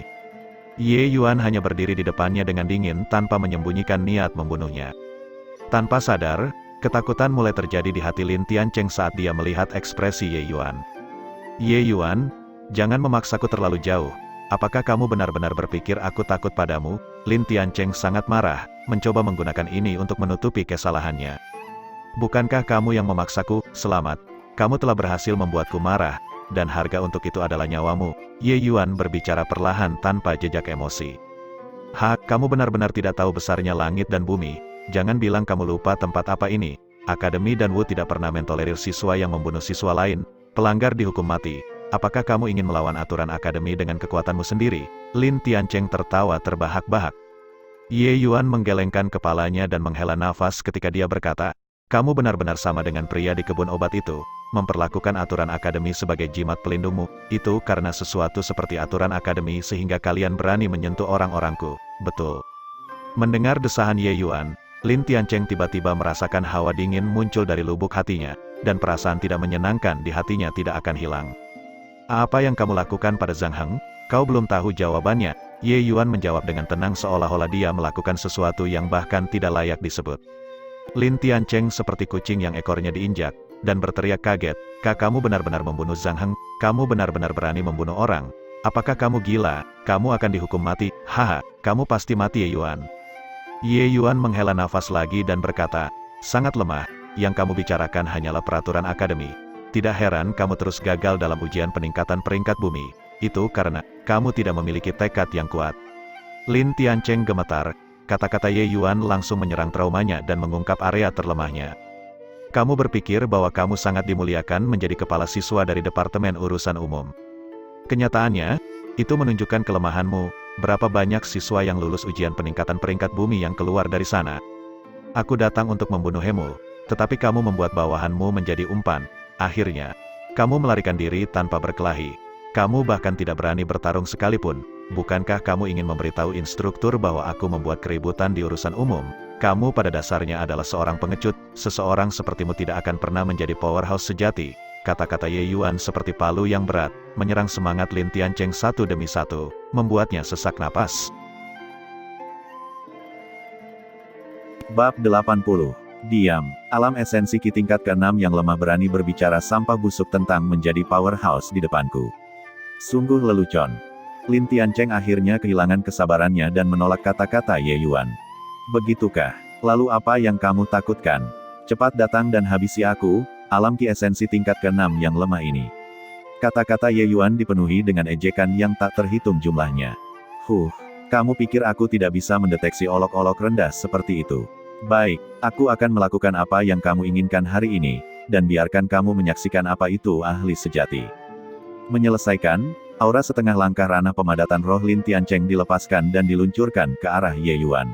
Ye Yuan hanya berdiri di depannya dengan dingin tanpa menyembunyikan niat membunuhnya. Tanpa sadar, ketakutan mulai terjadi di hati Lin Tiancheng saat dia melihat ekspresi Ye Yuan. Ye Yuan, jangan memaksaku terlalu jauh. Apakah kamu benar-benar berpikir aku takut padamu? Lin Tiancheng sangat marah, mencoba menggunakan ini untuk menutupi kesalahannya. Bukankah kamu yang memaksaku? Selamat. Kamu telah berhasil membuatku marah, dan harga untuk itu adalah nyawamu. Ye Yuan berbicara perlahan tanpa jejak emosi. Kamu benar-benar tidak tahu besarnya langit dan bumi. Jangan bilang kamu lupa tempat apa ini. Akademi dan Wu tidak pernah mentolerir siswa yang membunuh siswa lain. Pelanggar dihukum mati. Apakah kamu ingin melawan aturan akademi dengan kekuatanmu sendiri? Lin Tiancheng tertawa terbahak-bahak. Ye Yuan menggelengkan kepalanya dan menghela nafas ketika dia berkata, kamu benar-benar sama dengan pria di kebun obat itu. Memperlakukan aturan akademi sebagai jimat pelindungmu, itu karena sesuatu seperti aturan akademi sehingga kalian berani menyentuh orang-orangku, betul. Mendengar desahan Ye Yuan, Lin Tiancheng tiba-tiba merasakan hawa dingin muncul dari lubuk hatinya, dan perasaan tidak menyenangkan di hatinya tidak akan hilang. Apa yang kamu lakukan pada Zhang Heng? Kau belum tahu jawabannya. Ye Yuan menjawab dengan tenang seolah-olah dia melakukan sesuatu yang bahkan tidak layak disebut. Lin Tiancheng seperti kucing yang ekornya diinjak, dan berteriak kaget, kamu benar-benar membunuh Zhang Heng? Kamu benar-benar berani membunuh orang? Apakah kamu gila? Kamu akan dihukum mati. Haha, kamu pasti mati Ye Yuan. Ye Yuan menghela nafas lagi dan berkata, sangat lemah, yang kamu bicarakan hanyalah peraturan akademi. Tidak heran kamu terus gagal dalam ujian peningkatan peringkat bumi. Itu karena kamu tidak memiliki tekad yang kuat. Lin Tiancheng gemetar, kata-kata Ye Yuan langsung menyerang traumanya dan mengungkap area terlemahnya. Kamu berpikir bahwa kamu sangat dimuliakan menjadi kepala siswa dari Departemen Urusan Umum. Kenyataannya, itu menunjukkan kelemahanmu. Berapa banyak siswa yang lulus ujian peningkatan peringkat bumi yang keluar dari sana? Aku datang untuk membunuhmu, tetapi kamu membuat bawahanmu menjadi umpan. Akhirnya, kamu melarikan diri tanpa berkelahi. Kamu bahkan tidak berani bertarung sekalipun. Bukankah kamu ingin memberitahu instruktur bahwa aku membuat keributan di urusan umum? Kamu pada dasarnya adalah seorang pengecut. Seseorang sepertimu tidak akan pernah menjadi powerhouse sejati. Kata-kata Ye Yuan seperti palu yang berat, menyerang semangat Lin Tiancheng satu demi satu, membuatnya sesak napas. Bab 80. Diam. Alam esensi Ki tingkat ke-6 yang lemah berani berbicara sampah busuk tentang menjadi powerhouse di depanku. Sungguh lelucon. Lin Tiancheng akhirnya kehilangan kesabarannya dan menolak kata-kata Ye Yuan. Begitukah? Lalu apa yang kamu takutkan? Cepat datang dan habisi aku, alam Ki esensi tingkat ke-6 yang lemah ini. Kata-kata Ye Yuan dipenuhi dengan ejekan yang tak terhitung jumlahnya. Kamu pikir aku tidak bisa mendeteksi olok-olok rendah seperti itu? Baik, aku akan melakukan apa yang kamu inginkan hari ini, dan biarkan kamu menyaksikan apa itu ahli sejati. Menyelesaikan, aura setengah langkah ranah pemadatan roh Lin Tiancheng dilepaskan dan diluncurkan ke arah Ye Yuan.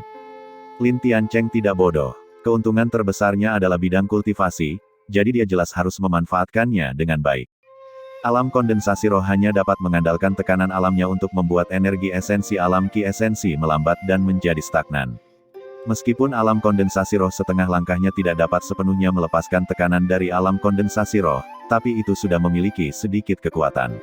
Lin Tiancheng tidak bodoh. Keuntungan terbesarnya adalah bidang kultivasi, jadi dia jelas harus memanfaatkannya dengan baik. Alam kondensasi roh hanya dapat mengandalkan tekanan alamnya untuk membuat energi esensi alam Ki esensi melambat dan menjadi stagnan. Meskipun alam kondensasi roh setengah langkahnya tidak dapat sepenuhnya melepaskan tekanan dari alam kondensasi roh, tapi itu sudah memiliki sedikit kekuatan.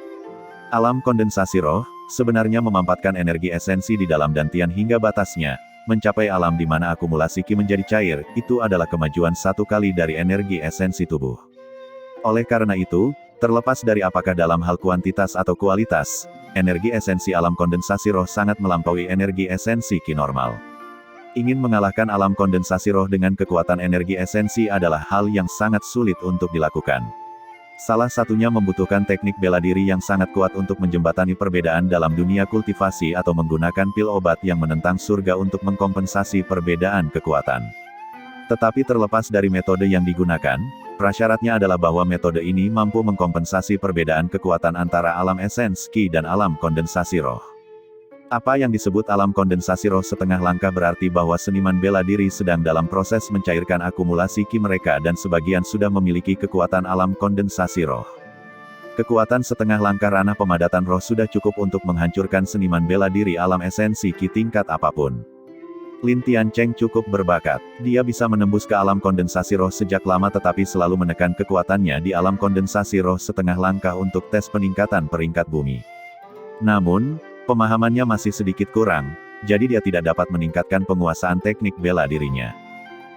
Alam kondensasi roh, sebenarnya memampatkan energi esensi di dalam dantian hingga batasnya, mencapai alam di mana akumulasi Ki menjadi cair, itu adalah kemajuan 1 kali dari energi esensi tubuh. Oleh karena itu, terlepas dari apakah dalam hal kuantitas atau kualitas, energi esensi alam kondensasi roh sangat melampaui energi esensi Ki normal. Ingin mengalahkan alam kondensasi roh dengan kekuatan energi esensi adalah hal yang sangat sulit untuk dilakukan. Salah satunya membutuhkan teknik bela diri yang sangat kuat untuk menjembatani perbedaan dalam dunia kultivasi atau menggunakan pil obat yang menentang surga untuk mengkompensasi perbedaan kekuatan. Tetapi terlepas dari metode yang digunakan, prasyaratnya adalah bahwa metode ini mampu mengkompensasi perbedaan kekuatan antara alam esens Ki dan alam kondensasi roh. Apa yang disebut alam kondensasi roh setengah langkah berarti bahwa seniman bela diri sedang dalam proses mencairkan akumulasi Ki mereka dan sebagian sudah memiliki kekuatan alam kondensasi roh. Kekuatan setengah langkah ranah pemadatan roh sudah cukup untuk menghancurkan seniman bela diri alam esensi Ki tingkat apapun. Lin Tiancheng cukup berbakat. Dia bisa menembus ke alam kondensasi roh sejak lama tetapi selalu menekan kekuatannya di alam kondensasi roh setengah langkah untuk tes peningkatan peringkat bumi. Namun, pemahamannya masih sedikit kurang, jadi dia tidak dapat meningkatkan penguasaan teknik bela dirinya.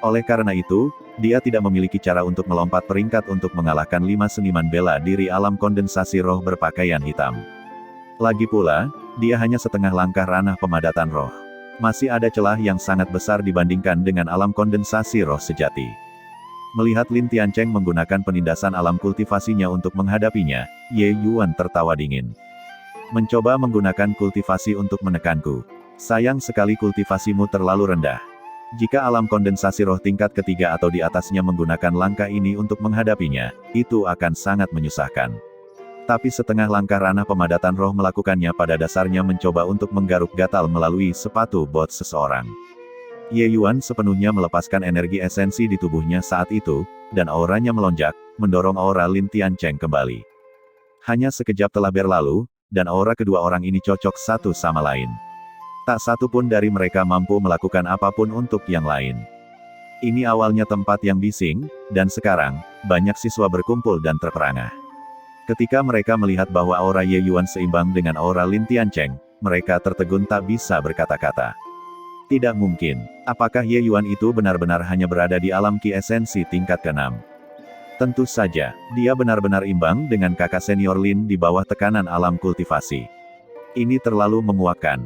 Oleh karena itu, dia tidak memiliki cara untuk melompat peringkat untuk mengalahkan 5 seniman bela diri alam kondensasi roh berpakaian hitam. Lagi pula, dia hanya setengah langkah ranah pemadatan roh. Masih ada celah yang sangat besar dibandingkan dengan alam kondensasi roh sejati. Melihat Lin Tiancheng menggunakan penindasan alam kultivasinya untuk menghadapinya, Ye Yuan tertawa dingin. Mencoba menggunakan kultivasi untuk menekanku. Sayang sekali kultivasimu terlalu rendah. Jika alam kondensasi roh tingkat ketiga atau di atasnya menggunakan langkah ini untuk menghadapinya, itu akan sangat menyusahkan. Tapi setengah langkah ranah pemadatan roh melakukannya pada dasarnya mencoba untuk menggaruk gatal melalui sepatu bot seseorang. Ye Yuan sepenuhnya melepaskan energi esensi di tubuhnya saat itu, dan auranya melonjak, mendorong aura Lin Tiancheng kembali. Hanya sekejap telah berlalu, dan aura kedua orang ini cocok satu sama lain. Tak satu pun dari mereka mampu melakukan apapun untuk yang lain. Ini awalnya tempat yang bising, dan sekarang, banyak siswa berkumpul dan terperangah. Ketika mereka melihat bahwa aura Ye Yuan seimbang dengan aura Lin Tiancheng, mereka tertegun tak bisa berkata-kata. Tidak mungkin. Apakah Ye Yuan itu benar-benar hanya berada di alam Ki esensi tingkat ke-6? Tentu saja, dia benar-benar imbang dengan kakak senior Lin di bawah tekanan alam kultivasi. Ini terlalu memuakkan.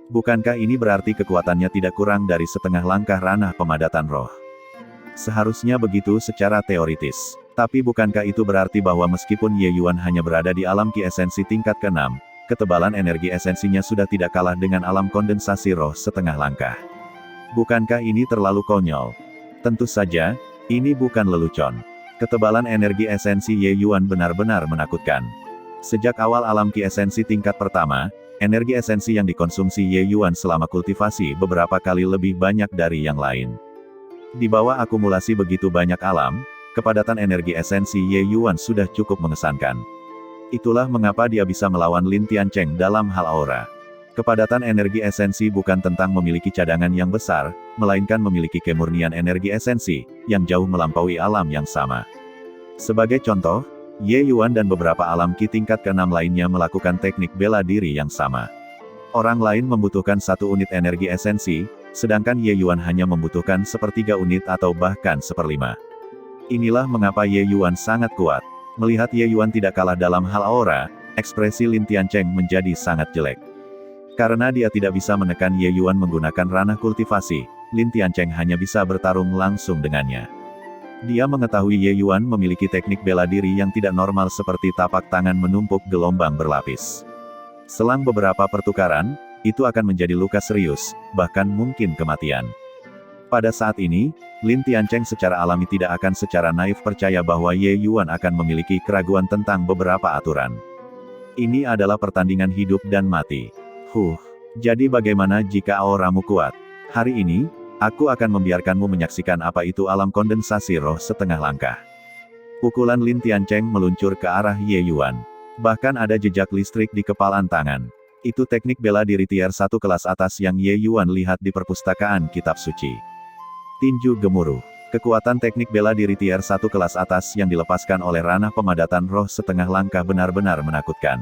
Bukankah ini berarti kekuatannya tidak kurang dari setengah langkah ranah pemadatan roh? Seharusnya begitu secara teoritis. Tapi bukankah itu berarti bahwa meskipun Ye Yuan hanya berada di alam Ki esensi tingkat ke-6, ketebalan energi esensinya sudah tidak kalah dengan alam kondensasi roh setengah langkah? Bukankah ini terlalu konyol? Tentu saja, ini bukan lelucon. Ketebalan energi esensi Ye Yuan benar-benar menakutkan. Sejak awal alam Ki esensi tingkat pertama, energi esensi yang dikonsumsi Ye Yuan selama kultivasi beberapa kali lebih banyak dari yang lain. Di bawah akumulasi begitu banyak alam, kepadatan energi esensi Ye Yuan sudah cukup mengesankan. Itulah mengapa dia bisa melawan Lin Tiancheng dalam hal aura. Kepadatan energi esensi bukan tentang memiliki cadangan yang besar, melainkan memiliki kemurnian energi esensi, yang jauh melampaui alam yang sama. Sebagai contoh, Ye Yuan dan beberapa alam Ki tingkat ke-6 lainnya melakukan teknik bela diri yang sama. Orang lain membutuhkan 1 unit energi esensi, sedangkan Ye Yuan hanya membutuhkan sepertiga unit atau bahkan seperlima. Inilah mengapa Ye Yuan sangat kuat. Melihat Ye Yuan tidak kalah dalam hal aura, ekspresi Lin Tiancheng menjadi sangat jelek. Karena dia tidak bisa menekan Ye Yuan menggunakan ranah kultivasi, Lin Tiancheng hanya bisa bertarung langsung dengannya. Dia mengetahui Ye Yuan memiliki teknik bela diri yang tidak normal seperti tapak tangan menumpuk gelombang berlapis. Selang beberapa pertukaran, itu akan menjadi luka serius, bahkan mungkin kematian. Pada saat ini, Lin Tiancheng secara alami tidak akan secara naif percaya bahwa Ye Yuan akan memiliki keraguan tentang beberapa aturan. Ini adalah pertandingan hidup dan mati. Jadi bagaimana jika auramu kuat? Hari ini, aku akan membiarkanmu menyaksikan apa itu alam kondensasi roh setengah langkah. Pukulan Lin Tiancheng meluncur ke arah Ye Yuan. Bahkan ada jejak listrik di kepalan tangan. Itu teknik bela diri tier 1 kelas atas yang Ye Yuan lihat di perpustakaan kitab suci. Tinju gemuruh. Kekuatan teknik bela diri tier 1 kelas atas yang dilepaskan oleh ranah pemadatan roh setengah langkah benar-benar menakutkan.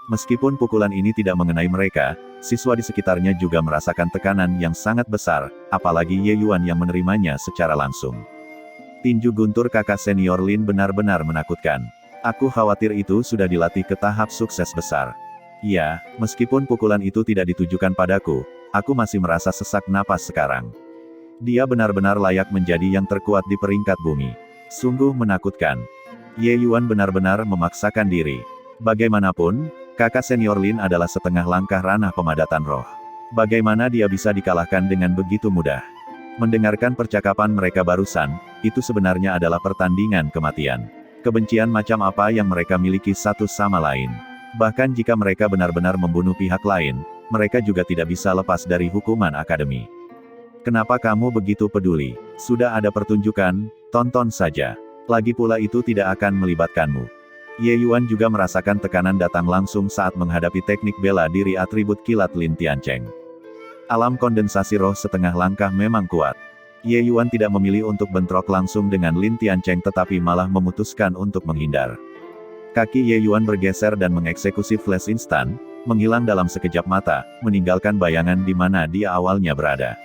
Meskipun pukulan ini tidak mengenai mereka, siswa di sekitarnya juga merasakan tekanan yang sangat besar, apalagi Ye Yuan yang menerimanya secara langsung. Tinju guntur kakak senior Lin benar-benar menakutkan. Aku khawatir itu sudah dilatih ke tahap sukses besar. Ya, meskipun pukulan itu tidak ditujukan padaku, aku masih merasa sesak napas sekarang. Dia benar-benar layak menjadi yang terkuat di peringkat bumi. Sungguh menakutkan. Ye Yuan benar-benar memaksakan diri. Bagaimanapun, kakak senior Lin adalah setengah langkah ranah pemadatan roh. Bagaimana dia bisa dikalahkan dengan begitu mudah? Mendengarkan percakapan mereka barusan, itu sebenarnya adalah pertandingan kematian. Kebencian macam apa yang mereka miliki satu sama lain. Bahkan jika mereka benar-benar membunuh pihak lain, mereka juga tidak bisa lepas dari hukuman akademi. Kenapa kamu begitu peduli? Sudah ada pertunjukan, tonton saja. Lagi pula itu tidak akan melibatkanmu. Ye Yuan juga merasakan tekanan datang langsung saat menghadapi teknik bela diri atribut kilat Lin Tiancheng. Alam kondensasi roh setengah langkah memang kuat. Ye Yuan tidak memilih untuk bentrok langsung dengan Lin Tiancheng tetapi malah memutuskan untuk menghindar. Kaki Ye Yuan bergeser dan mengeksekusi flash instan, menghilang dalam sekejap mata, meninggalkan bayangan di mana dia awalnya berada.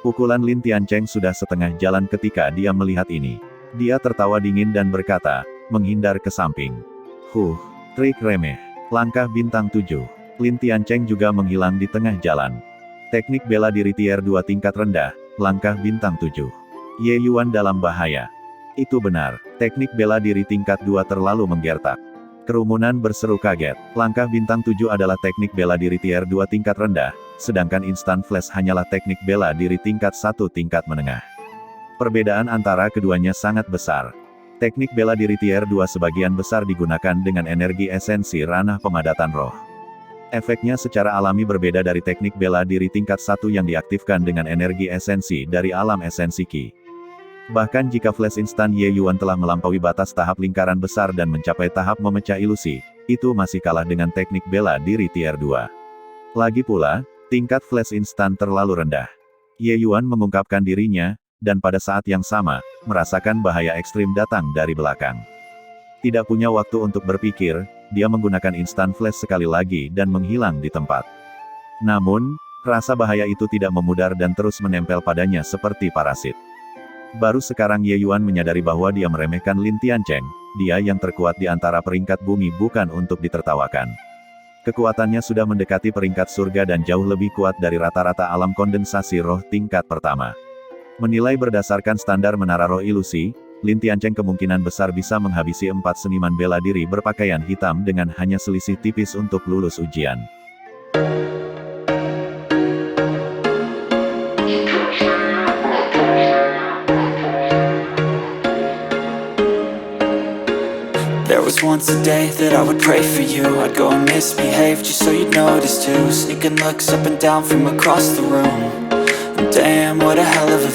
Pukulan Lin Tiancheng sudah setengah jalan ketika dia melihat ini. Dia tertawa dingin dan berkata, menghindar ke samping. Trik remeh. Langkah bintang 7. Lin Tiancheng juga menghilang di tengah jalan. Teknik bela diri tier 2 tingkat rendah, langkah bintang 7. Ye Yuan dalam bahaya. Itu benar, teknik bela diri tingkat 2 terlalu menggertak. Kerumunan berseru kaget. Langkah bintang 7 adalah teknik bela diri tier 2 tingkat rendah, sedangkan instant flash hanyalah teknik bela diri tingkat 1 tingkat menengah. Perbedaan antara keduanya sangat besar. Teknik bela diri tier 2 sebagian besar digunakan dengan energi esensi ranah pemadatan roh. Efeknya secara alami berbeda dari teknik bela diri tingkat 1 yang diaktifkan dengan energi esensi dari alam esensi Qi. Bahkan jika flash instan Ye Yuan telah melampaui batas tahap lingkaran besar dan mencapai tahap memecah ilusi, itu masih kalah dengan teknik bela diri tier 2. Lagi pula, tingkat flash instan terlalu rendah. Ye Yuan mengungkapkan dirinya, dan pada saat yang sama, merasakan bahaya ekstrim datang dari belakang. Tidak punya waktu untuk berpikir, dia menggunakan instant flash sekali lagi dan menghilang di tempat. Namun, rasa bahaya itu tidak memudar dan terus menempel padanya seperti parasit. Baru sekarang Ye Yuan menyadari bahwa dia meremehkan Lin Tiancheng, dia yang terkuat di antara peringkat bumi bukan untuk ditertawakan. Kekuatannya sudah mendekati peringkat surga dan jauh lebih kuat dari rata-rata alam kondensasi roh tingkat pertama. Menilai berdasarkan standar menara roh ilusi, Lin Tiancheng kemungkinan besar bisa menghabisi 4 seniman bela diri berpakaian hitam dengan hanya selisih tipis untuk lulus ujian. There was once a day that I would pray for you. I'd go and misbehave just so you'd notice too. Sneaking looks up and down from across the room. And damn, what a hell of a